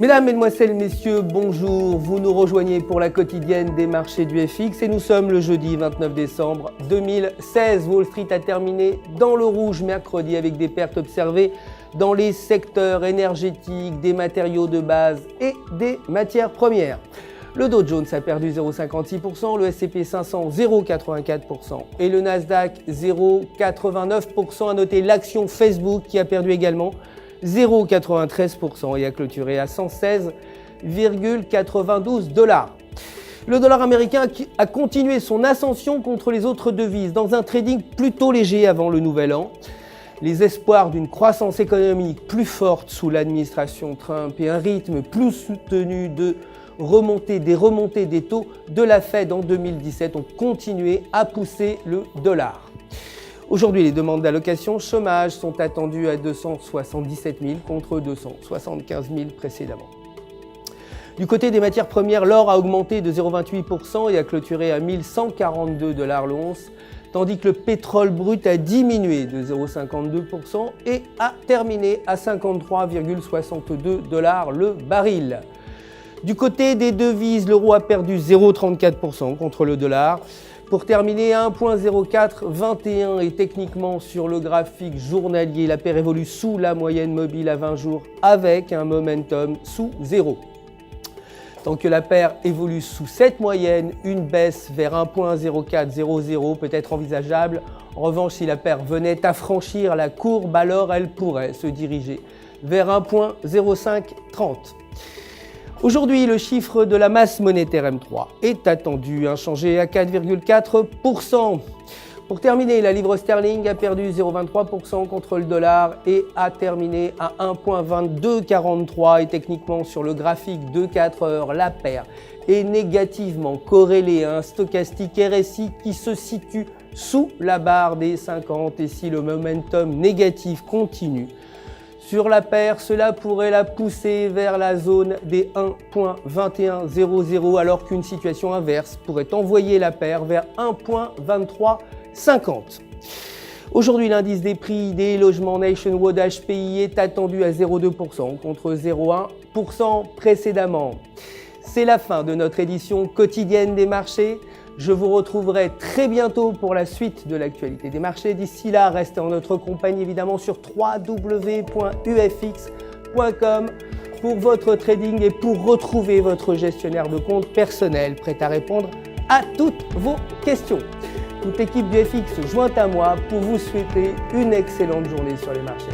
Mesdames, Mesdemoiselles, Messieurs, bonjour. Vous nous rejoignez pour la quotidienne des marchés du FX et nous sommes le jeudi 29 décembre 2016. Wall Street a terminé dans le rouge mercredi avec des pertes observées dans les secteurs énergétiques, des matériaux de base et des matières premières. Le Dow Jones a perdu 0,56%, le S&P 500 0,84% et le Nasdaq 0,89%. À noter l'action Facebook qui a perdu également 0,93% et a clôturé à 116,92 $. Le dollar américain a continué son ascension contre les autres devises dans un trading plutôt léger avant le nouvel an. Les espoirs d'une croissance économique plus forte sous l'administration Trump et un rythme plus soutenu des remontées des taux de la Fed en 2017 ont continué à pousser le dollar. Aujourd'hui, les demandes d'allocation chômage sont attendues à 277 000 contre 275 000 précédemment. Du côté des matières premières, l'or a augmenté de 0,28% et a clôturé à 1 142 $ l'once, tandis que le pétrole brut a diminué de 0,52% et a terminé à 53,62 $ le baril. Du côté des devises, l'euro a perdu 0,34% contre le dollar pour terminer à 1,0421 et techniquement sur le graphique journalier, la paire évolue sous la moyenne mobile à 20 jours avec un momentum sous 0. Tant que la paire évolue sous cette moyenne, une baisse vers 1,0400 peut être envisageable. En revanche, si la paire venait à franchir la courbe, alors elle pourrait se diriger vers 1,0530. Aujourd'hui, le chiffre de la masse monétaire M3 est attendu inchangé à 4,4%. Pour terminer, la livre sterling a perdu 0,23% contre le dollar et a terminé à 1,2243 et techniquement sur le graphique de 4 heures, la paire est négativement corrélée à un stochastique RSI qui se situe sous la barre des 50 et si le momentum négatif continue sur la paire, cela pourrait la pousser vers la zone des 1,2100 alors qu'une situation inverse pourrait envoyer la paire vers 1,2350. Aujourd'hui, l'indice des prix des logements Nationwide HPI est attendu à 0,2% contre 0,1% précédemment. C'est la fin de notre édition quotidienne des marchés. Je vous retrouverai très bientôt pour la suite de l'actualité des marchés. D'ici là, restez en notre compagnie évidemment sur www.ufx.com pour votre trading et pour retrouver votre gestionnaire de compte personnel prêt à répondre à toutes vos questions. Toute l'équipe du FX se joint à moi pour vous souhaiter une excellente journée sur les marchés.